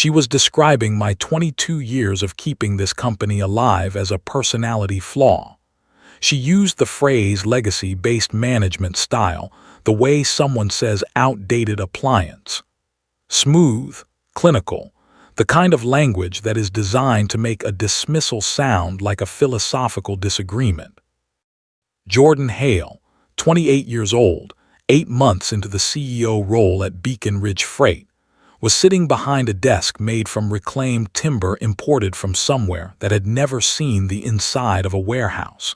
She was describing my 22 years of keeping this company alive as a personality flaw. She used the phrase legacy-based management style, the way someone says outdated appliance. Smooth, clinical, the kind of language that is designed to make a dismissal sound like a philosophical disagreement. Jordan Hale, 28 years old, 8 months into the CEO role at Beacon Ridge Freight, was sitting behind a desk made from reclaimed timber imported from somewhere that had never seen the inside of a warehouse.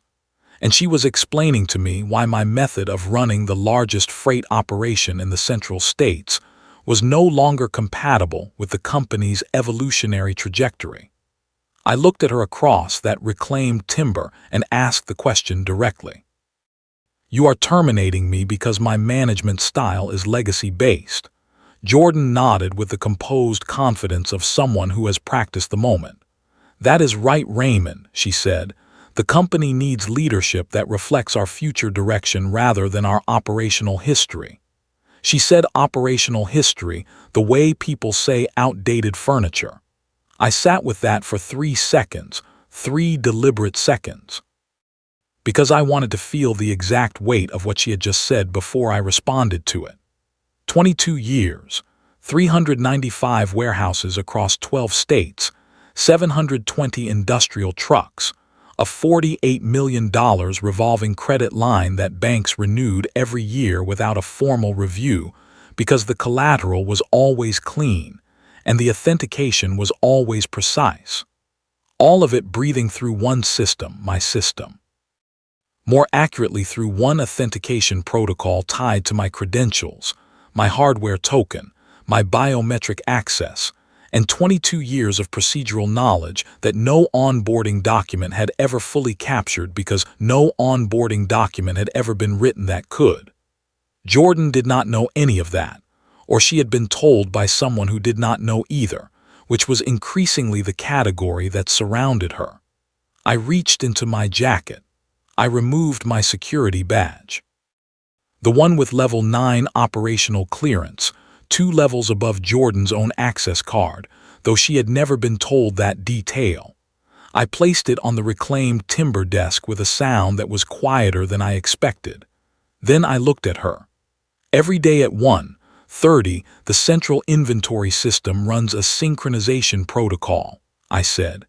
And she was explaining to me why my method of running the largest freight operation in the Central States was no longer compatible with the company's evolutionary trajectory. I looked at her across that reclaimed timber and asked the question directly. "You are terminating me because my management style is legacy-based." Jordan nodded with the composed confidence of someone who has practiced the moment. "That is right, Raymond," she said. "The company needs leadership that reflects our future direction rather than our operational history." She said operational history, the way people say outdated furniture. I sat with that for 3 seconds, 3 deliberate seconds. Because I wanted to feel the exact weight of what she had just said before I responded to it. 22 years, 395 warehouses across 12 states, 720 industrial trucks, a $48 million revolving credit line that banks renewed every year without a formal review because the collateral was always clean and the authentication was always precise. All of it breathing through one system, my system. More accurately, through one authentication protocol tied to my credentials, my hardware token, my biometric access, and 22 years of procedural knowledge that no onboarding document had ever fully captured because no onboarding document had ever been written that could. Jordan did not know any of that, or she had been told by someone who did not know either, which was increasingly the category that surrounded her. I reached into my jacket. I removed my security badge. The one with level 9 operational clearance, 2 levels above Jordan's own access card, though she had never been told that detail. I placed it on the reclaimed timber desk with a sound that was quieter than I expected. Then I looked at her. Every day at 1:30, the central inventory system runs a synchronization protocol, I said.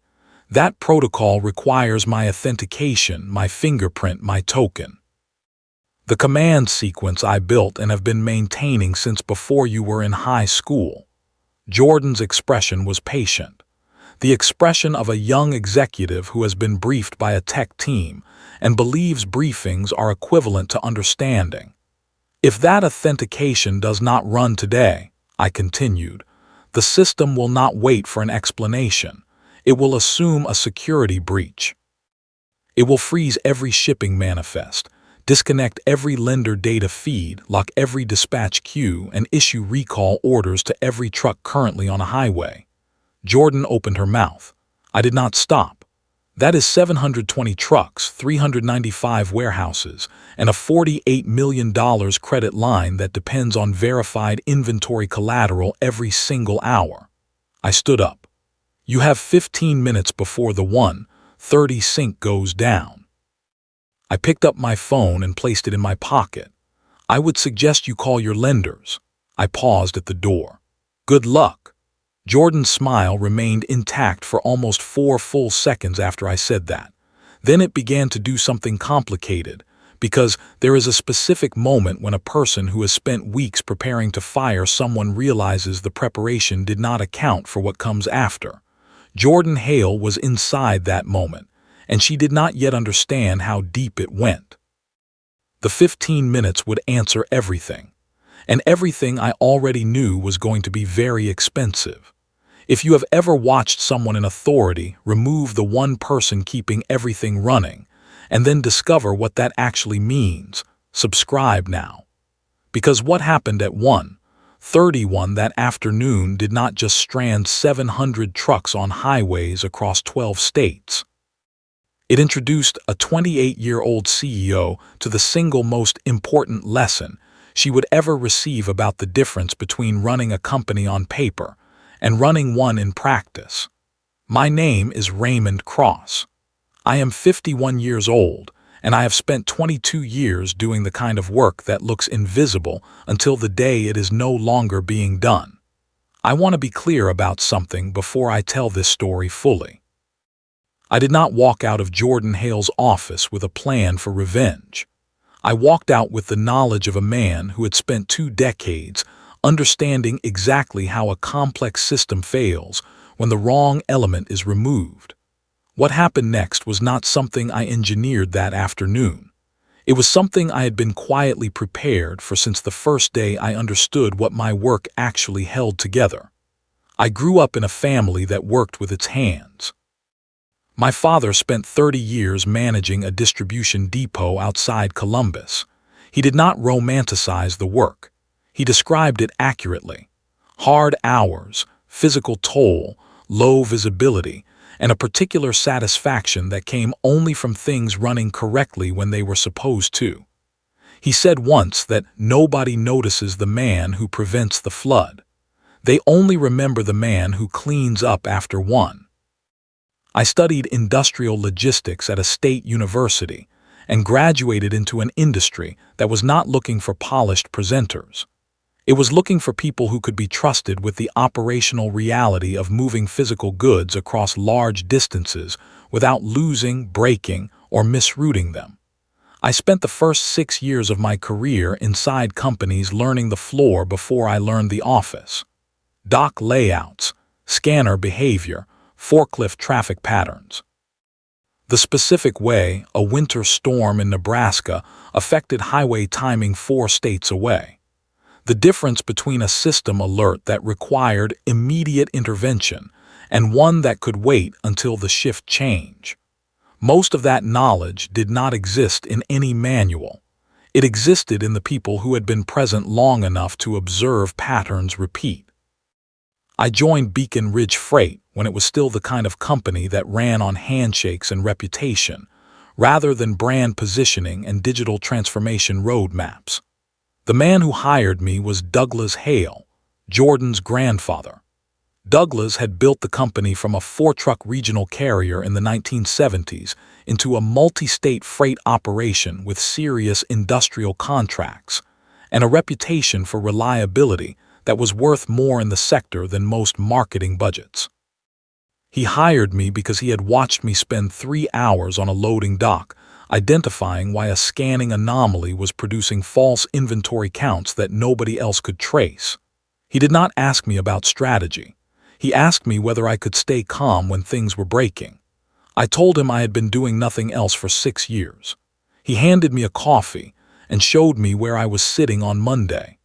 That protocol requires my authentication, my fingerprint, my token. The command sequence I built and have been maintaining since before you were in high school. Jordan's expression was patient. The expression of a young executive who has been briefed by a tech team and believes briefings are equivalent to understanding. If that authentication does not run today, I continued, the system will not wait for an explanation. It will assume a security breach. It will freeze every shipping manifest, disconnect every lender data feed, lock every dispatch queue, and issue recall orders to every truck currently on a highway. Jordan opened her mouth. I did not stop. That is 720 trucks, 395 warehouses, and a $48 million credit line that depends on verified inventory collateral every single hour. I stood up. You have 15 minutes before the 1:30 sync goes down. I picked up my phone and placed it in my pocket. I would suggest you call your lenders. I paused at the door. Good luck. Jordan's smile remained intact for almost 4 full seconds after I said that. Then it began to do something complicated, because there is a specific moment when a person who has spent weeks preparing to fire someone realizes the preparation did not account for what comes after. Jordan Hale was inside that moment, and she did not yet understand how deep it went. The 15 minutes would answer everything, and everything I already knew was going to be very expensive. If you have ever watched someone in authority remove the one person keeping everything running, and then discover what that actually means, subscribe now. Because what happened at 1:31 that afternoon did not just strand 700 trucks on highways across 12 states. It introduced a 28-year-old CEO to the single most important lesson she would ever receive about the difference between running a company on paper and running one in practice. My name is Raymond Cross. I am 51 years old, and I have spent 22 years doing the kind of work that looks invisible until the day it is no longer being done. I want to be clear about something before I tell this story fully. I did not walk out of Jordan Hale's office with a plan for revenge. I walked out with the knowledge of a man who had spent 2 decades understanding exactly how a complex system fails when the wrong element is removed. What happened next was not something I engineered that afternoon. It was something I had been quietly prepared for since the first day I understood what my work actually held together. I grew up in a family that worked with its hands. My father spent 30 years managing a distribution depot outside Columbus. He did not romanticize the work. He described it accurately. Hard hours, physical toll, low visibility, and a particular satisfaction that came only from things running correctly when they were supposed to. He said once that nobody notices the man who prevents the flood. They only remember the man who cleans up after one. I studied industrial logistics at a state university and graduated into an industry that was not looking for polished presenters. It was looking for people who could be trusted with the operational reality of moving physical goods across large distances without losing, breaking, or misrouting them. I spent the first 6 years of my career inside companies learning the floor before I learned the office. Dock layouts, scanner behavior, forklift traffic patterns. The specific way a winter storm in Nebraska affected highway timing 4 states away. The difference between a system alert that required immediate intervention and one that could wait until the shift change. Most of that knowledge did not exist in any manual. It existed in the people who had been present long enough to observe patterns repeat. I joined Beacon Ridge Freight when it was still the kind of company that ran on handshakes and reputation, rather than brand positioning and digital transformation roadmaps. The man who hired me was Douglas Hale, Jordan's grandfather. Douglas had built the company from a 4-truck regional carrier in the 1970s into a multi-state freight operation with serious industrial contracts and a reputation for reliability that was worth more in the sector than most marketing budgets. He hired me because he had watched me spend 3 hours on a loading dock identifying why a scanning anomaly was producing false inventory counts that nobody else could trace. He did not ask me about strategy. He asked me whether I could stay calm when things were breaking. I told him I had been doing nothing else for 6 years. He handed me a coffee and showed me where I was sitting on Monday.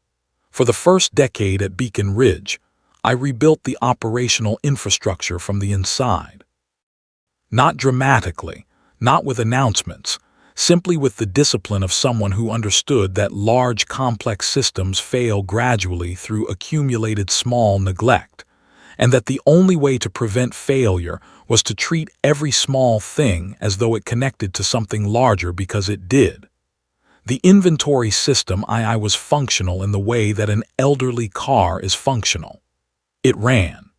For the first decade at Beacon Ridge, I rebuilt the operational infrastructure from the inside. Not dramatically, not with announcements, simply with the discipline of someone who understood that large complex systems fail gradually through accumulated small neglect, and that the only way to prevent failure was to treat every small thing as though it connected to something larger because it did. The inventory system I was functional in the way that an elderly car is functional. It ran.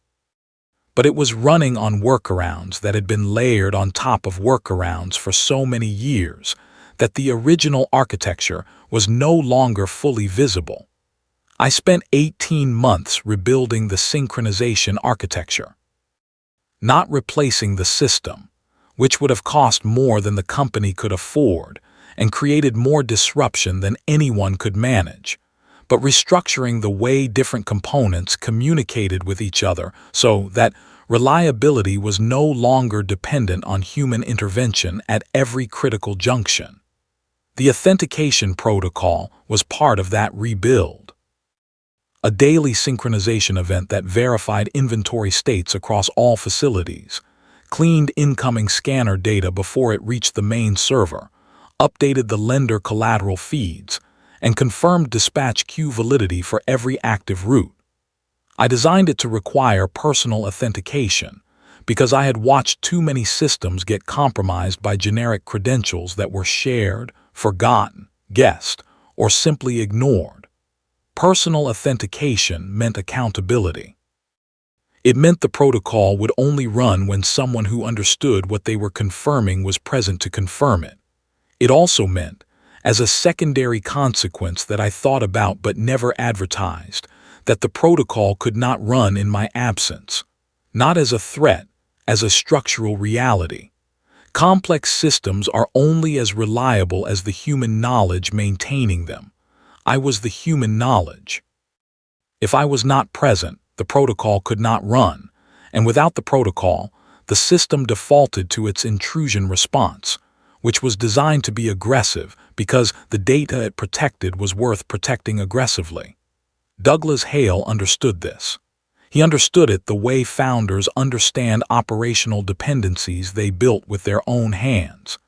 But it was running on workarounds that had been layered on top of workarounds for so many years that the original architecture was no longer fully visible. I spent 18 months rebuilding the synchronization architecture. Not replacing the system, which would have cost more than the company could afford, and created more disruption than anyone could manage, but restructuring the way different components communicated with each other so that reliability was no longer dependent on human intervention at every critical junction. The authentication protocol was part of that rebuild. A daily synchronization event that verified inventory states across all facilities, cleaned incoming scanner data before it reached the main server, updated the lender collateral feeds, and confirmed dispatch queue validity for every active route. I designed it to require personal authentication because I had watched too many systems get compromised by generic credentials that were shared, forgotten, guessed, or simply ignored. Personal authentication meant accountability. It meant the protocol would only run when someone who understood what they were confirming was present to confirm it. It also meant, as a secondary consequence that I thought about but never advertised, that the protocol could not run in my absence. Not as a threat, as a structural reality. Complex systems are only as reliable as the human knowledge maintaining them. I was the human knowledge. If I was not present, the protocol could not run, and without the protocol, the system defaulted to its intrusion response, which was designed to be aggressive because the data it protected was worth protecting aggressively. Douglas Hale understood this. He understood it the way founders understand operational dependencies they built with their own hands.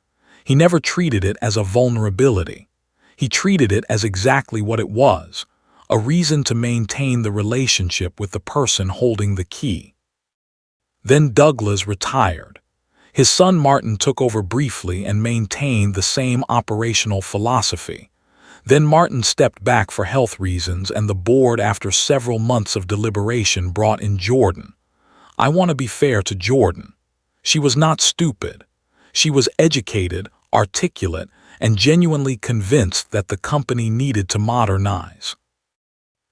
He never treated it as a vulnerability. He treated it as exactly what it was, a reason to maintain the relationship with the person holding the key. Then Douglas retired. His son Martin took over briefly and maintained the same operational philosophy. Then Martin stepped back for health reasons, and the board, after several months of deliberation, brought in Jordan. I want to be fair to Jordan. She was not stupid. She was educated, articulate, and genuinely convinced that the company needed to modernize.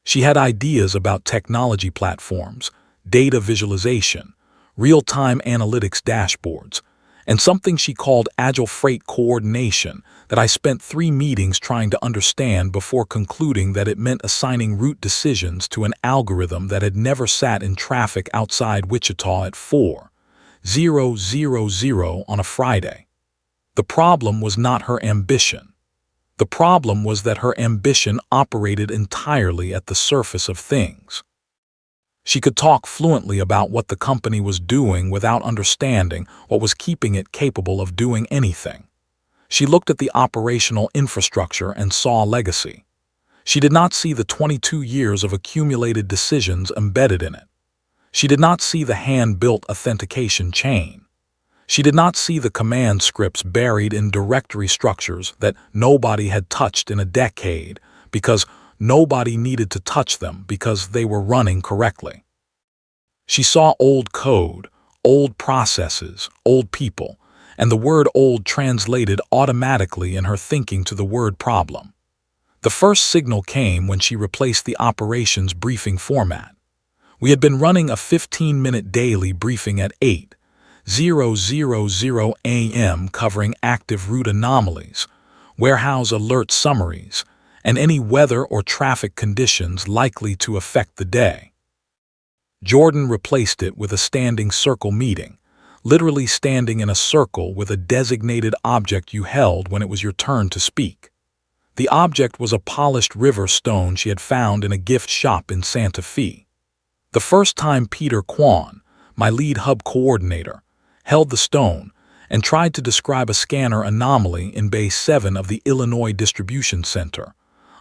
She had ideas about technology platforms, data visualization, real-time analytics dashboards, and something she called agile freight coordination that I spent 3 meetings trying to understand before concluding that it meant assigning route decisions to an algorithm that had never sat in traffic outside Wichita at 4:00 on a Friday. The problem was not her ambition. The problem was that her ambition operated entirely at the surface of things. She could talk fluently about what the company was doing without understanding what was keeping it capable of doing anything. She looked at the operational infrastructure and saw legacy. She did not see the 22 years of accumulated decisions embedded in it. She did not see the hand-built authentication chain. She did not see the command scripts buried in directory structures that nobody had touched in a decade because nobody needed to touch them because they were running correctly. She saw old code, old processes, old people, and the word old translated automatically in her thinking to the word problem. The first signal came when she replaced the operations briefing format. We had been running a 15-minute daily briefing at 8:00 a.m. covering active route anomalies, warehouse alert summaries, and any weather or traffic conditions likely to affect the day. Jordan replaced it with a standing circle meeting, literally standing in a circle with a designated object you held when it was your turn to speak. The object was a polished river stone she had found in a gift shop in Santa Fe. The first time Peter Kwan, my lead hub coordinator, held the stone and tried to describe a scanner anomaly in Bay 7 of the Illinois Distribution Center,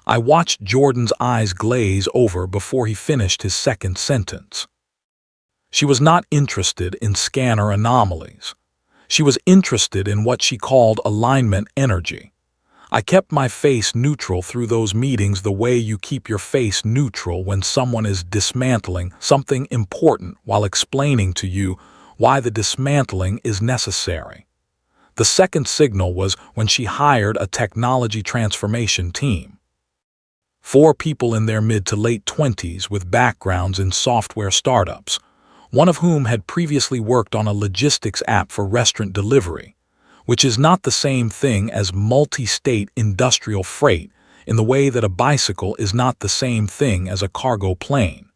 I watched Jordan's eyes glaze over before he finished his second sentence. She was not interested in scanner anomalies. She was interested in what she called alignment energy. I kept my face neutral through those meetings the way you keep your face neutral when someone is dismantling something important while explaining to you why the dismantling is necessary. The second signal was when she hired a technology transformation team. 4 people in their mid to late 20s with backgrounds in software startups, one of whom had previously worked on a logistics app for restaurant delivery, which is not the same thing as multi-state industrial freight in the way that a bicycle is not the same thing as a cargo plane.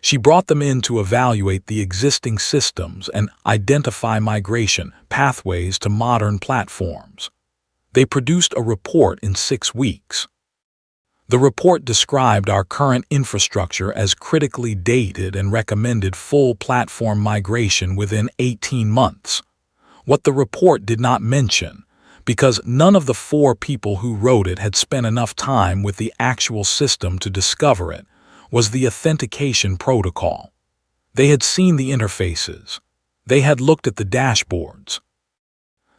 She brought them in to evaluate the existing systems and identify migration pathways to modern platforms. They produced a report in 6 weeks. The report described our current infrastructure as critically dated and recommended full platform migration within 18 months. What the report did not mention, because none of the 4 people who wrote it had spent enough time with the actual system to discover it, was the authentication protocol. They had seen the interfaces. They had looked at the dashboards.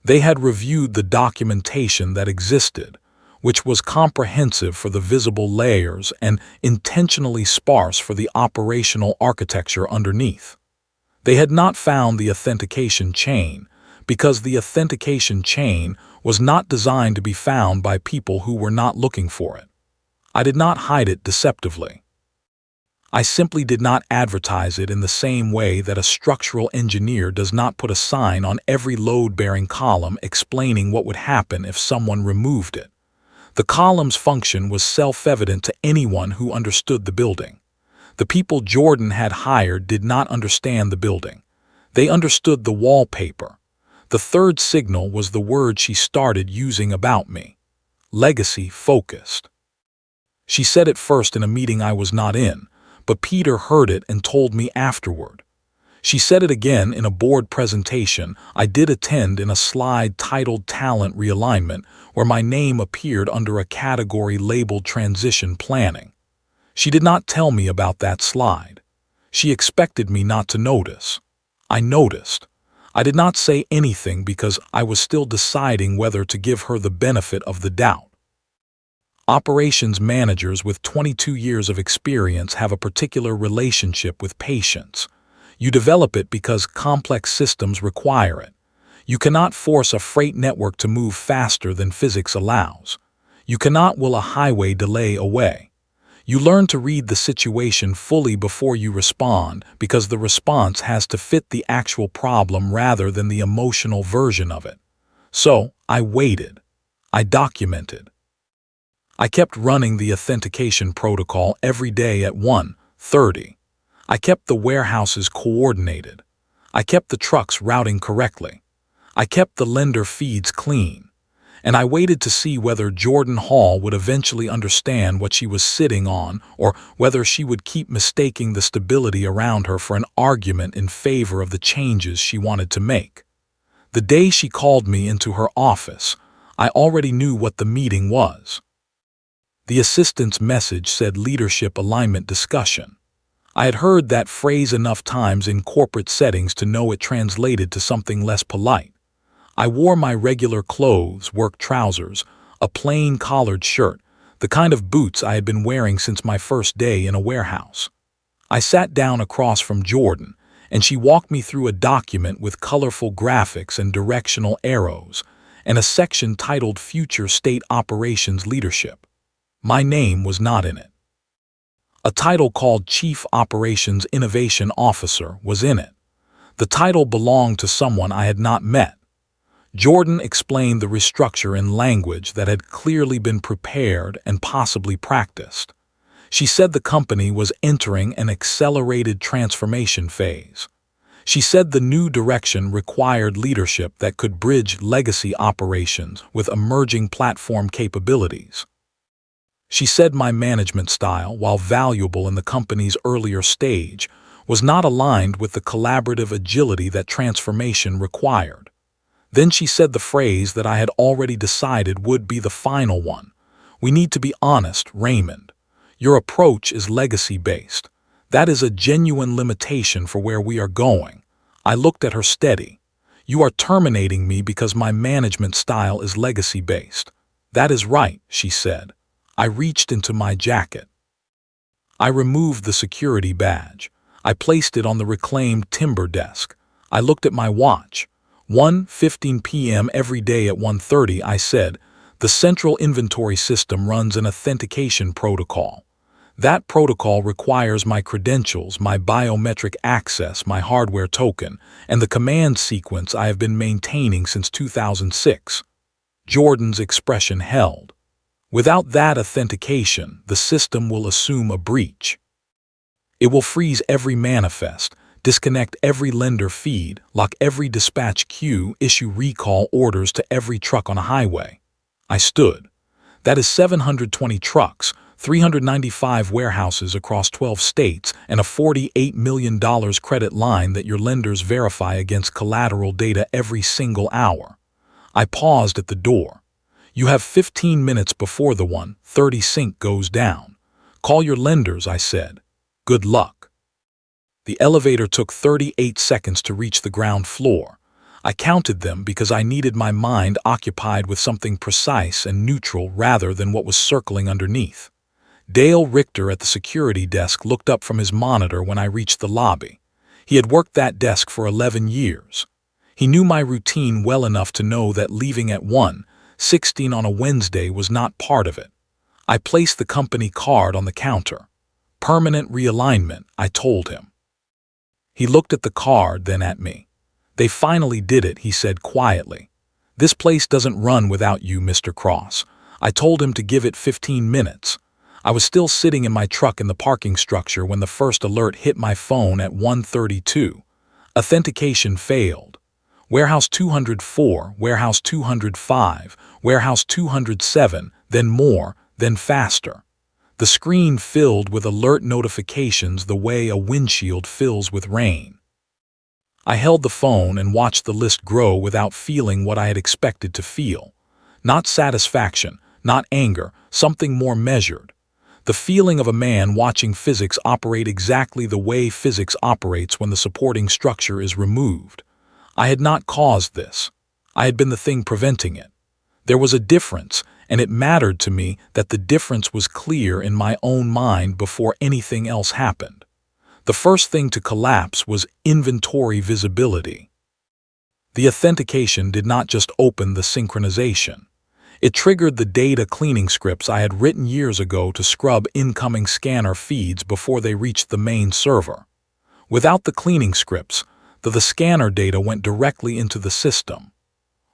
They had reviewed the documentation that existed, which was comprehensive for the visible layers and intentionally sparse for the operational architecture underneath. They had not found the authentication chain, because the authentication chain was not designed to be found by people who were not looking for it. I did not hide it deceptively. I simply did not advertise it in the same way that a structural engineer does not put a sign on every load-bearing column explaining what would happen if someone removed it. The column's function was self-evident to anyone who understood the building. The people Jordan had hired did not understand the building. They understood the wallpaper. The third signal was the word she started using about me: legacy focused. She said it first in a meeting I was not in, but Peter heard it and told me afterward. She said it again in a board presentation I did attend in a slide titled Talent Realignment, where my name appeared under a category labeled Transition Planning. She did not tell me about that slide. She expected me not to notice. I noticed. I did not say anything because I was still deciding whether to give her the benefit of the doubt. Operations managers with 22 years of experience have a particular relationship with patience. You develop it because complex systems require it. You cannot force a freight network to move faster than physics allows. You cannot will a highway delay away. You learn to read the situation fully before you respond because the response has to fit the actual problem rather than the emotional version of it. So, I waited. I documented. I kept running the authentication protocol every day at 1:30. I kept the warehouses coordinated. I kept the trucks routing correctly. I kept the lender feeds clean. And I waited to see whether Jordan Hall would eventually understand what she was sitting on, or whether she would keep mistaking the stability around her for an argument in favor of the changes she wanted to make. The day she called me into her office, I already knew what the meeting was. The assistant's message said Leadership Alignment Discussion. I had heard that phrase enough times in corporate settings to know it translated to something less polite. I wore my regular clothes, work trousers, a plain collared shirt, the kind of boots I had been wearing since my first day in a warehouse. I sat down across from Jordan, and she walked me through a document with colorful graphics and directional arrows, and a section titled Future State Operations Leadership. My name was not in it. A title called Chief Operations Innovation Officer was in it. The title belonged to someone I had not met. Jordan explained the restructure in language that had clearly been prepared and possibly practiced. She said the company was entering an accelerated transformation phase. She said the new direction required leadership that could bridge legacy operations with emerging platform capabilities. She said my management style, while valuable in the company's earlier stage, was not aligned with the collaborative agility that transformation required. Then she said the phrase that I had already decided would be the final one. We need to be honest, Raymond. Your approach is legacy-based. That is a genuine limitation for where we are going. I looked at her steady. You are terminating me because my management style is legacy-based. That is right, she said. I reached into my jacket. I removed the security badge. I placed it on the reclaimed timber desk. I looked at my watch. 1:15 p.m. every day at 1:30, I said, the central inventory system runs an authentication protocol. That protocol requires my credentials, my biometric access, my hardware token, and the command sequence I have been maintaining since 2006. Jordan's expression held. Without that authentication, the system will assume a breach. It will freeze every manifest, disconnect every lender feed, lock every dispatch queue, issue recall orders to every truck on a highway. I stood. That is 720 trucks, 395 warehouses across 12 states, and a $48 million credit line that your lenders verify against collateral data every single hour. I paused at the door. You have 15 minutes before the 1:30 sync goes down. Call your lenders, I said. Good luck. The elevator took 38 seconds to reach the ground floor. I counted them because I needed my mind occupied with something precise and neutral rather than what was circling underneath. Dale Richter at the security desk looked up from his monitor when I reached the lobby. He had worked that desk for 11 years. He knew my routine well enough to know that leaving at 1:16 on a Wednesday was not part of it. I placed the company card on the counter. Permanent realignment, I told him. He looked at the card, then at me. They finally did it, he said quietly. This place doesn't run without you, Mr. Cross. I told him to give it 15 minutes. I was still sitting in my truck in the parking structure when the first alert hit my phone at 1:32. Authentication failed. Warehouse 204, Warehouse 205, Warehouse 207, then more, then faster. The screen filled with alert notifications the way a windshield fills with rain. I held the phone and watched the list grow without feeling what I had expected to feel. Not satisfaction, not anger, something more measured. The feeling of a man watching physics operate exactly the way physics operates when the supporting structure is removed. I had not caused this. I had been the thing preventing it. There was a difference, and it mattered to me that the difference was clear in my own mind before anything else happened. The first thing to collapse was inventory visibility. The authentication did not just open the synchronization. It triggered the data cleaning scripts I had written years ago to scrub incoming scanner feeds before they reached the main server. Without the cleaning scripts, the scanner data went directly into the system.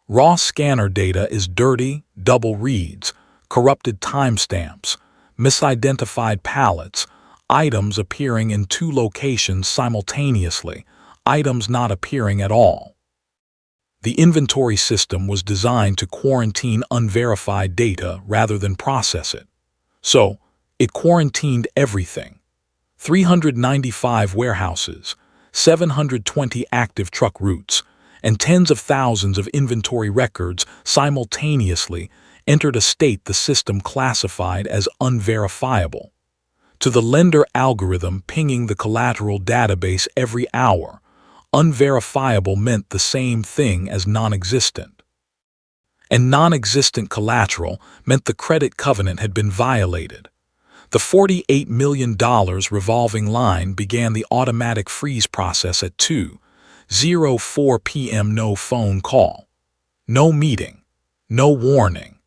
Raw scanner data is dirty, double reads, corrupted timestamps, misidentified pallets, items appearing in two locations simultaneously, items not appearing at all. The inventory system was designed to quarantine unverified data rather than process it. So, it quarantined everything. 395 warehouses, 720 active truck routes, and tens of thousands of inventory records simultaneously entered a state the system classified as unverifiable. To the lender algorithm pinging the collateral database every hour, unverifiable meant the same thing as non-existent. And non-existent collateral meant the credit covenant had been violated. The $48 million revolving line began the automatic freeze process at 2:04 p.m. No phone call. No meeting. No warning.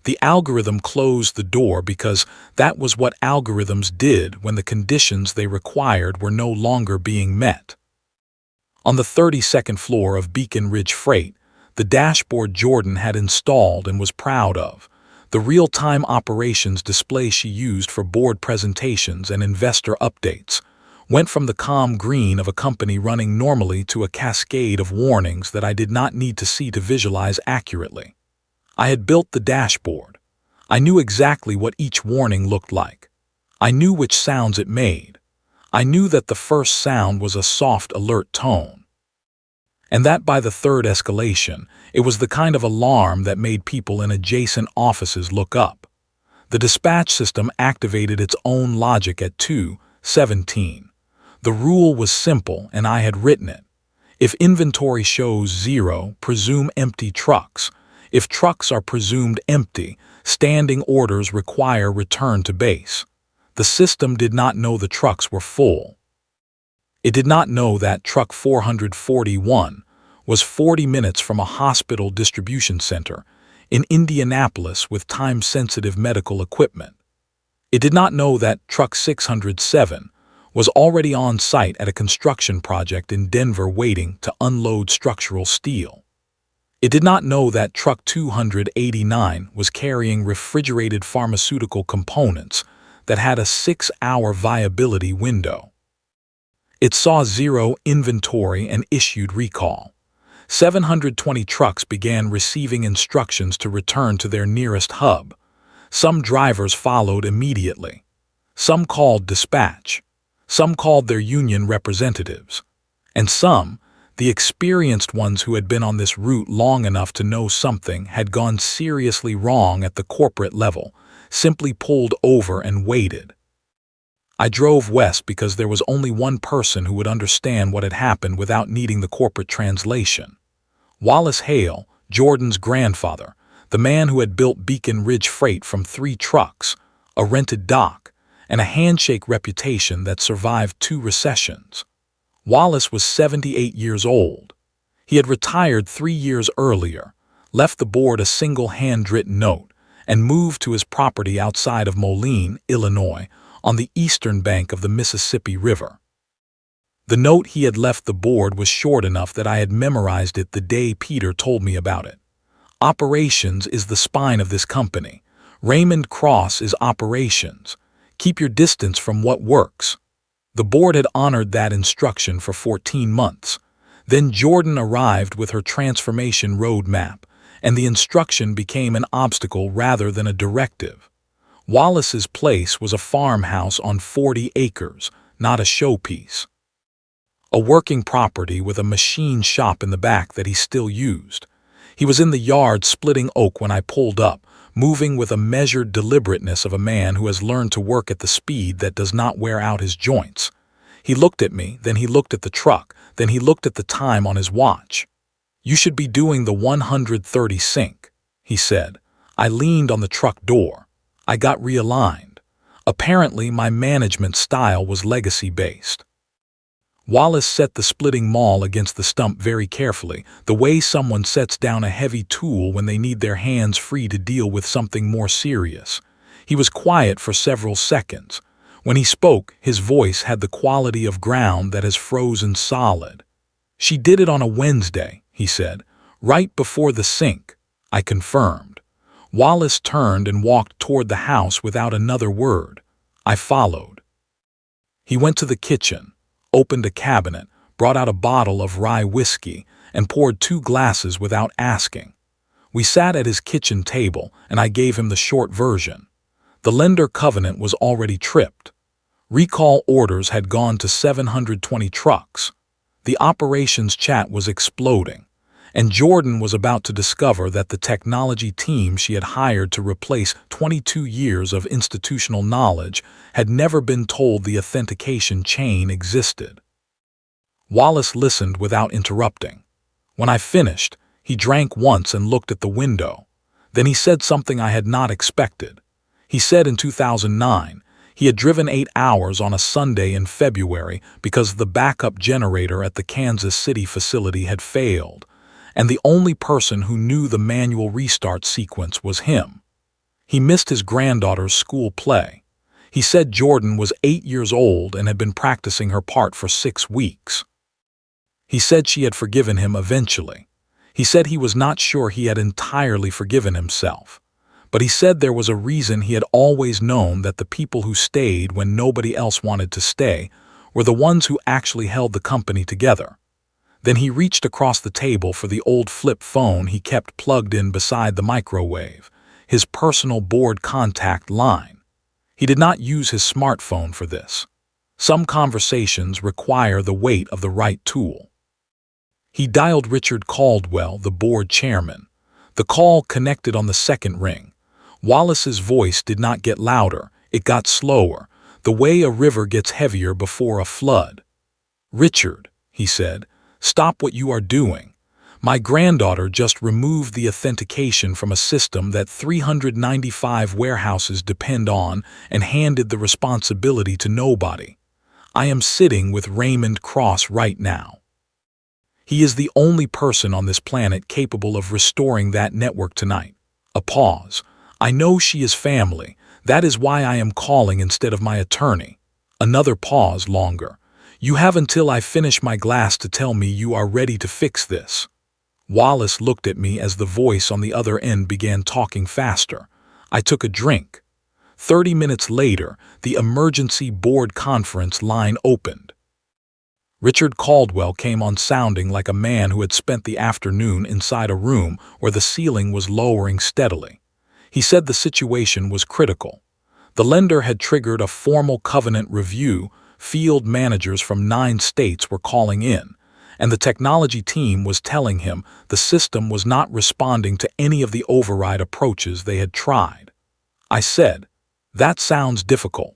The algorithm closed the door because that was what algorithms did when the conditions they required were no longer being met. On the 32nd floor of Beacon Ridge Freight, the dashboard Jordan had installed and was proud of, the real-time operations display she used for board presentations and investor updates, went from the calm green of a company running normally to a cascade of warnings that I did not need to see to visualize accurately. I had built the dashboard. I knew exactly what each warning looked like. I knew which sounds it made. I knew that the first sound was a soft, alert tone. And that by the third escalation, it was the kind of alarm that made people in adjacent offices look up. The dispatch system activated its own logic at 2:17. The rule was simple, and I had written it. If inventory shows 0, presume empty trucks. If trucks are presumed empty, standing orders require return to base. The system did not know the trucks were full. It did not know that truck 441 was 40 minutes from a hospital distribution center in Indianapolis with time-sensitive medical equipment. It did not know that truck 607 was already on site at a construction project in Denver waiting to unload structural steel. It did not know that truck 289 was carrying refrigerated pharmaceutical components that had a 6-hour viability window. It saw 0 inventory and issued recall. 720 trucks began receiving instructions to return to their nearest hub. Some drivers followed immediately. Some called dispatch. Some called their union representatives. And some, the experienced ones who had been on this route long enough to know something had gone seriously wrong at the corporate level, simply pulled over and waited. I drove west because there was only one person who would understand what had happened without needing the corporate translation. Wallace Hale, Jordan's grandfather, the man who had built Beacon Ridge Freight from 3 trucks, a rented dock, and a handshake reputation that survived 2 recessions. Wallace was 78 years old. He had retired 3 years earlier, left the board a single handwritten note, and moved to his property outside of Moline, Illinois, on the eastern bank of the Mississippi River. The note he had left the board was short enough that I had memorized it the day Peter told me about it. Operations is the spine of this company. Raymond Cross is operations. Keep your distance from what works. The board had honored that instruction for 14 months. Then Jordan arrived with her transformation roadmap, and the instruction became an obstacle rather than a directive. Wallace's place was a farmhouse on 40 acres, not a showpiece. A working property with a machine shop in the back that he still used. He was in the yard splitting oak when I pulled up, moving with a measured deliberateness of a man who has learned to work at the speed that does not wear out his joints. He looked at me, then he looked at the truck, then he looked at the time on his watch. "You should be doing the 130 sync," he said. I leaned on the truck door. I got realigned. Apparently, my management style was legacy-based. Wallace set the splitting maul against the stump very carefully, the way someone sets down a heavy tool when they need their hands free to deal with something more serious. He was quiet for several seconds. When he spoke, his voice had the quality of ground that has frozen solid. "She did it on a Wednesday," he said, "right before the sync." I confirmed. Wallace turned and walked toward the house without another word. I followed. He went to the kitchen, opened a cabinet, brought out a bottle of rye whiskey, and poured 2 glasses without asking. We sat at his kitchen table, and I gave him the short version. The lender covenant was already tripped. Recall orders had gone to 720 trucks. The operations chat was exploding, and Jordan was about to discover that the technology team she had hired to replace 22 years of institutional knowledge had never been told the authentication chain existed. Wallace listened without interrupting. When I finished, he drank once and looked at the window. Then he said something I had not expected. He said in 2009, he had driven 8 hours on a Sunday in February because the backup generator at the Kansas City facility had failed, and the only person who knew the manual restart sequence was him. He missed his granddaughter's school play. He said Jordan was 8 years old and had been practicing her part for 6 weeks. He said she had forgiven him eventually. He said he was not sure he had entirely forgiven himself. But he said there was a reason he had always known that the people who stayed when nobody else wanted to stay were the ones who actually held the company together. Then he reached across the table for the old flip phone he kept plugged in beside the microwave, his personal board contact line. He did not use his smartphone for this. Some conversations require the weight of the right tool. He dialed Richard Caldwell, the board chairman. The call connected on the second ring. Wallace's voice did not get louder, it got slower, the way a river gets heavier before a flood. "Richard," he said, "stop what you are doing. My granddaughter just removed the authentication from a system that 395 warehouses depend on and handed the responsibility to nobody. I am sitting with Raymond Cross right now. He is the only person on this planet capable of restoring that network tonight." A pause. "I know she is family. That is why I am calling instead of my attorney." Another pause longer. "You have until I finish my glass to tell me you are ready to fix this." Wallace looked at me as the voice on the other end began talking faster. I took a drink. 30 minutes later, the emergency board conference line opened. Richard Caldwell came on sounding like a man who had spent the afternoon inside a room where the ceiling was lowering steadily. He said the situation was critical. The lender had triggered a formal covenant review, field managers from 9 states were calling in, and the technology team was telling him the system was not responding to any of the override approaches they had tried. I said, "That sounds difficult."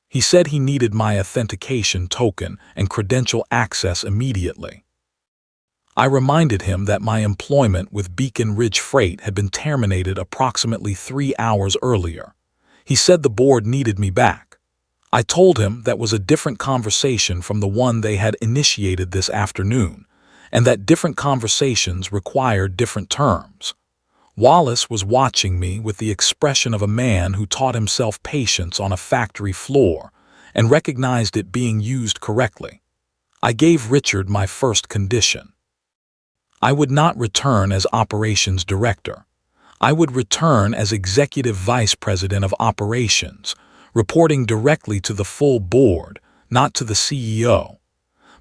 He said he needed my authentication token and credential access immediately. I reminded him that my employment with Beacon Ridge Freight had been terminated approximately 3 hours earlier. He said the board needed me back. I told him that was a different conversation from the one they had initiated this afternoon, and that different conversations required different terms. Wallace was watching me with the expression of a man who taught himself patience on a factory floor and recognized it being used correctly. I gave Richard my first condition. I would not return as operations director. I would return as executive vice president of operations, reporting directly to the full board, not to the CEO.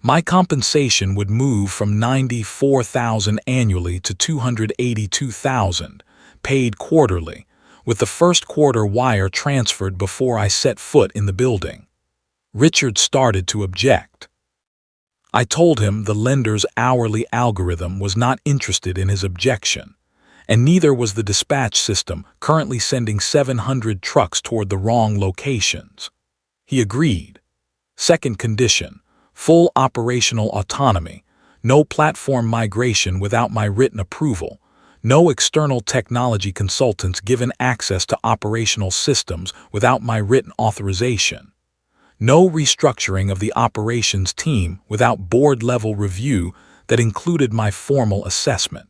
My compensation would move from $94,000 annually to $282,000, paid quarterly, with the first quarter wire transferred before I set foot in the building. Richard started to object. I told him the lender's hourly algorithm was not interested in his objection, and neither was the dispatch system, currently sending 700 trucks toward the wrong locations. He agreed. Second condition: full operational autonomy, no platform migration without my written approval, no external technology consultants given access to operational systems without my written authorization, no restructuring of the operations team without board-level review that included my formal assessment.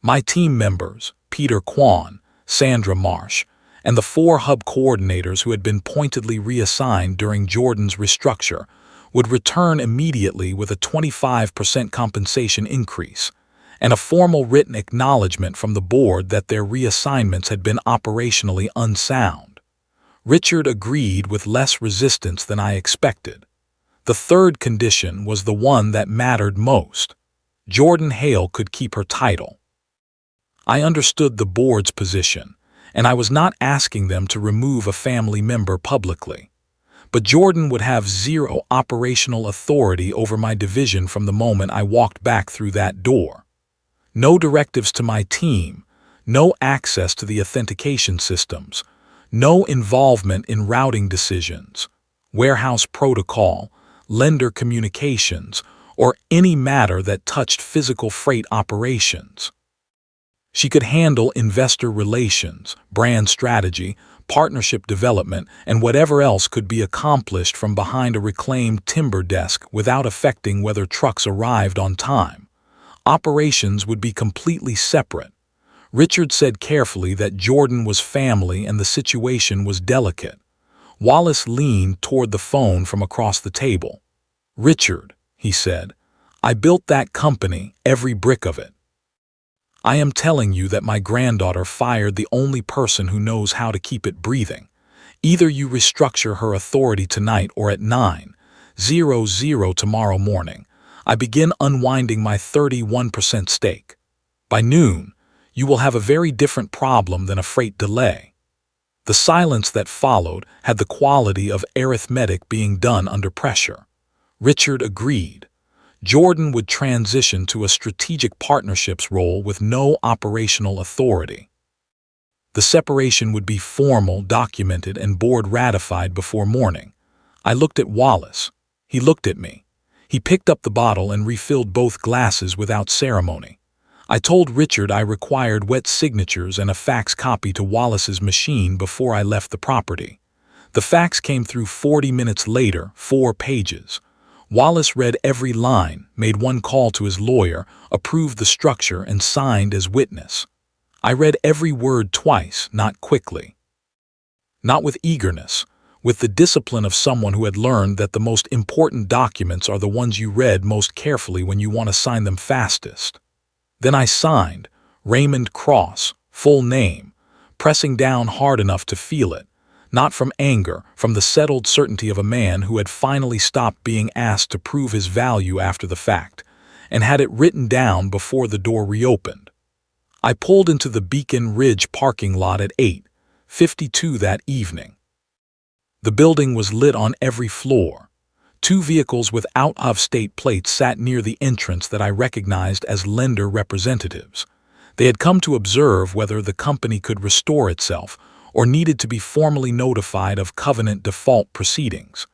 My team members, Peter Kwan, Sandra Marsh, and the 4 hub coordinators who had been pointedly reassigned during Jordan's restructure, would return immediately with a 25% compensation increase and a formal written acknowledgement from the board that their reassignments had been operationally unsound. Richard agreed with less resistance than I expected. The third condition was the one that mattered most. Jordan Hale could keep her title. I understood the board's position, and I was not asking them to remove a family member publicly. But Jordan would have zero operational authority over my division from the moment I walked back through that door. No directives to my team, no access to the authentication systems, no involvement in routing decisions, warehouse protocol, lender communications, or any matter that touched physical freight operations. She could handle investor relations, brand strategy, partnership development, and whatever else could be accomplished from behind a reclaimed timber desk without affecting whether trucks arrived on time. Operations would be completely separate. Richard said carefully that Jordan was family and the situation was delicate. Wallace leaned toward the phone from across the table. "Richard," he said, "I built that company, every brick of it. I am telling you that my granddaughter fired the only person who knows how to keep it breathing. Either you restructure her authority tonight or at 9:00 tomorrow morning, I begin unwinding my 31% stake. By noon, you will have a very different problem than a freight delay." The silence that followed had the quality of arithmetic being done under pressure. Richard agreed. Jordan would transition to a strategic partnerships role with no operational authority. The separation would be formal, documented, and board ratified before morning. I looked at Wallace. He looked at me. He picked up the bottle and refilled both glasses without ceremony. I told Richard I required wet signatures and a fax copy to Wallace's machine before I left the property. The fax came through 40 minutes later, 4 pages. Wallace read every line, made one call to his lawyer, approved the structure, and signed as witness. I read every word twice, not quickly. Not with eagerness, with the discipline of someone who had learned that the most important documents are the ones you read most carefully when you want to sign them fastest. Then I signed, Raymond Cross, full name, pressing down hard enough to feel it, not from anger, from the settled certainty of a man who had finally stopped being asked to prove his value after the fact, and had it written down before the door reopened. I pulled into the Beacon Ridge parking lot at 8:52 that evening. The building was lit on every floor. 2 vehicles with out-of-state plates sat near the entrance that I recognized as lender representatives. They had come to observe whether the company could restore itself or needed to be formally notified of covenant default proceedings.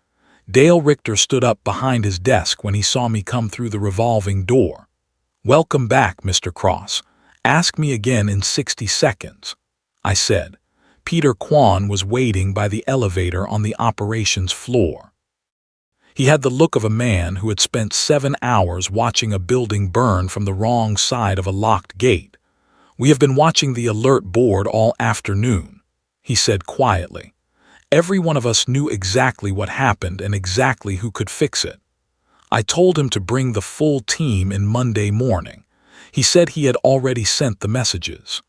Dale Richter stood up behind his desk when he saw me come through the revolving door. "Welcome back, Mr. Cross. Ask me again in 60 seconds," I said. Peter Kwan was waiting by the elevator on the operations floor. He had the look of a man who had spent 7 hours watching a building burn from the wrong side of a locked gate. "We have been watching the alert board all afternoon," he said quietly. "Every one of us knew exactly what happened and exactly who could fix it. I told him to bring the full team in Monday morning. He said he had already sent the messages."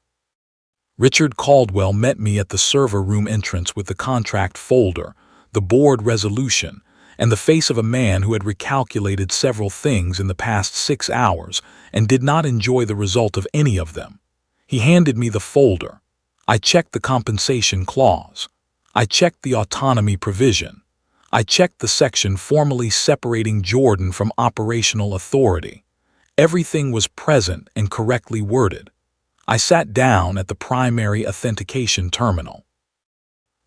Richard Caldwell met me at the server room entrance with the contract folder, the board resolution, and the face of a man who had recalculated several things in the past 6 hours and did not enjoy the result of any of them. He handed me the folder. I checked the compensation clause. I checked the autonomy provision. I checked the section formally separating Jordan from operational authority. Everything was present and correctly worded. I sat down at the primary authentication terminal.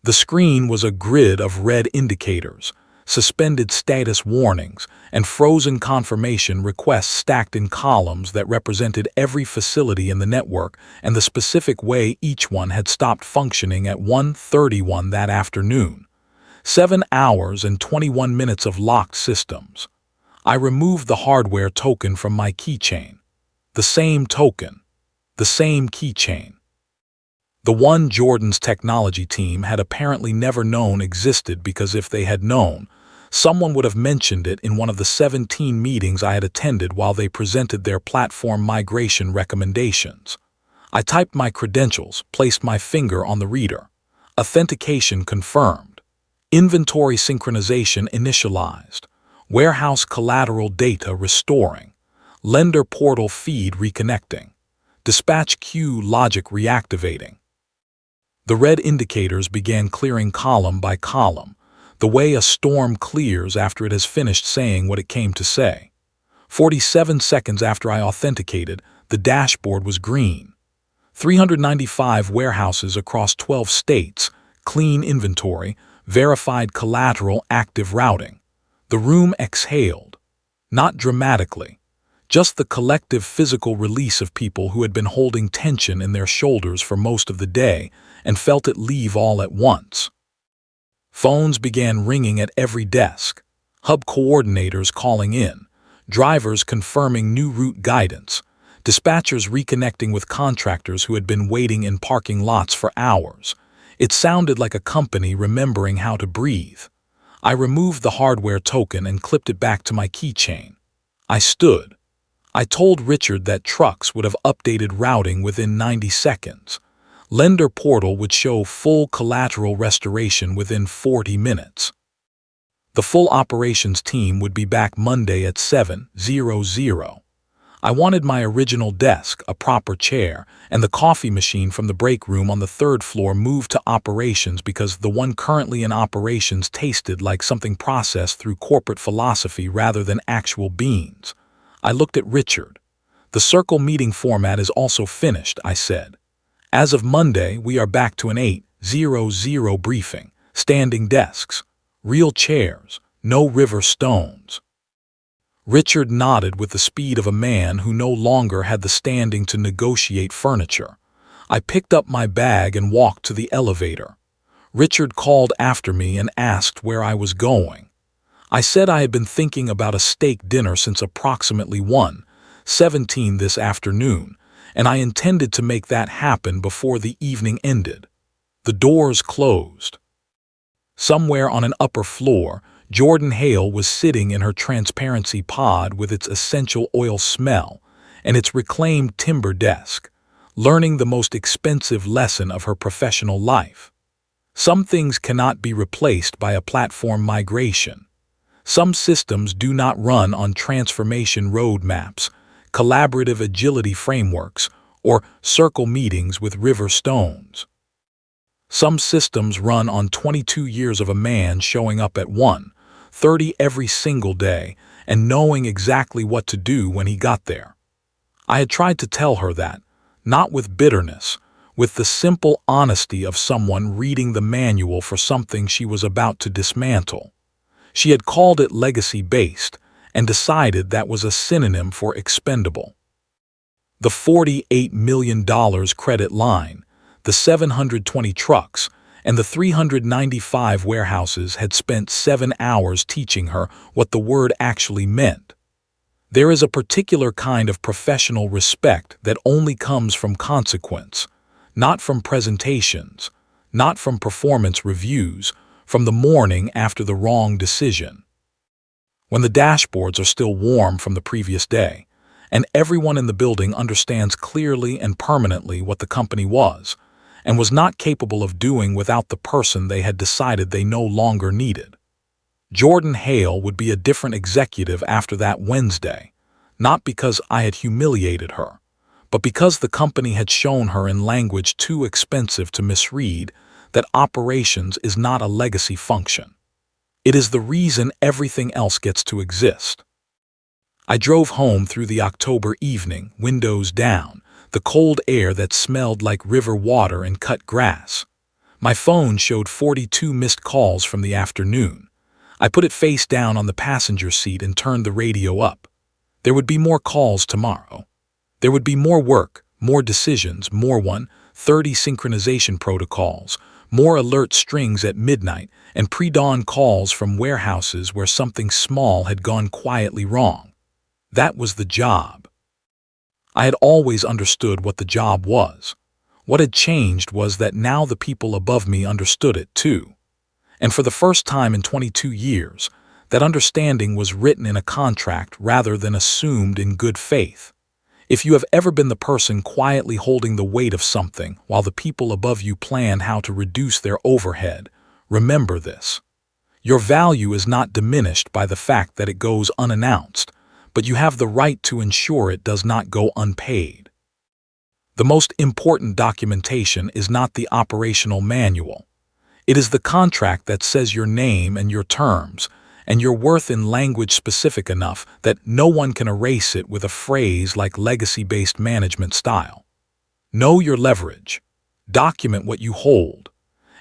The screen was a grid of red indicators, suspended status warnings, and frozen confirmation requests stacked in columns that represented every facility in the network and the specific way each one had stopped functioning at 1:31 that afternoon. 7 hours and 21 minutes of locked systems. I removed the hardware token from my keychain. The same token. The same keychain. The one Jordan's technology team had apparently never known existed, because if they had known, someone would have mentioned it in one of the 17 meetings I had attended while they presented their platform migration recommendations. I typed my credentials, placed my finger on the reader. Authentication confirmed. Inventory synchronization initialized. Warehouse collateral data restoring. Lender portal feed reconnecting. Dispatch queue logic reactivating. The red indicators began clearing column by column, the way a storm clears after it has finished saying what it came to say. 47 seconds after I authenticated, the dashboard was green. 395 warehouses across 12 states, clean inventory, verified collateral, active routing. The room exhaled. Not dramatically, just the collective physical release of people who had been holding tension in their shoulders for most of the day and felt it leave all at once. Phones began ringing at every desk, hub coordinators calling in, drivers confirming new route guidance, dispatchers reconnecting with contractors who had been waiting in parking lots for hours. It sounded like a company remembering how to breathe. I removed the hardware token and clipped it back to my keychain. I stood. I told Richard that trucks would have updated routing within 90 seconds. Lender portal would show full collateral restoration within 40 minutes. The full operations team would be back Monday at 7:00. I wanted my original desk, a proper chair, and the coffee machine from the break room on the 3rd floor moved to operations because the one currently in operations tasted like something processed through corporate philosophy rather than actual beans. I looked at Richard. "The circle meeting format is also finished," I said. "As of Monday, we are back to an 8:00 briefing, standing desks, real chairs, no river stones." Richard nodded with the speed of a man who no longer had the standing to negotiate furniture. I picked up my bag and walked to the elevator. Richard called after me and asked where I was going. I said I had been thinking about a steak dinner since approximately 1:17 this afternoon, and I intended to make that happen before the evening ended. The doors closed. Somewhere on an upper floor, Jordan Hale was sitting in her transparency pod with its essential oil smell and its reclaimed timber desk, learning the most expensive lesson of her professional life. Some things cannot be replaced by a platform migration. Some systems do not run on transformation roadmaps, collaborative agility frameworks, or circle meetings with river stones. Some systems run on 22 years of a man showing up at 1:30 every single day and knowing exactly what to do when he got there. I had tried to tell her that, not with bitterness, with the simple honesty of someone reading the manual for something she was about to dismantle. She had called it legacy-based and decided that was a synonym for expendable. The $48 million credit line, the 720 trucks, and the 395 warehouses had spent 7 hours teaching her what the word actually meant. There is a particular kind of professional respect that only comes from consequence, not from presentations, not from performance reviews, from the morning after the wrong decision. When the dashboards are still warm from the previous day, and everyone in the building understands clearly and permanently what the company was, and was not capable of doing without the person they had decided they no longer needed. Jordan Hale would be a different executive after that Wednesday, not because I had humiliated her, but because the company had shown her in language too expensive to misread that operations is not a legacy function. It is the reason everything else gets to exist. I drove home through the October evening, windows down, the cold air that smelled like river water and cut grass. My phone showed 42 missed calls from the afternoon. I put it face down on the passenger seat and turned the radio up. There would be more calls tomorrow. There would be more work, more decisions, more 1:30 synchronization protocols, more alert strings at midnight, and pre-dawn calls from warehouses where something small had gone quietly wrong. That was the job. I had always understood what the job was. What had changed was that now the people above me understood it too. And for the first time in 22 years, that understanding was written in a contract rather than assumed in good faith. If you have ever been the person quietly holding the weight of something while the people above you plan how to reduce their overhead, remember this. Your value is not diminished by the fact that it goes unannounced, but you have the right to ensure it does not go unpaid. The most important documentation is not the operational manual. It is the contract that says your name and your terms, and your worth in language specific enough that no one can erase it with a phrase like legacy-based management style. Know your leverage. Document what you hold.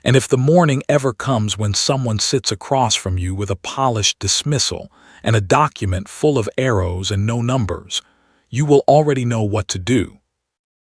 And if the morning ever comes when someone sits across from you with a polished dismissal and a document full of arrows and no numbers, you will already know what to do.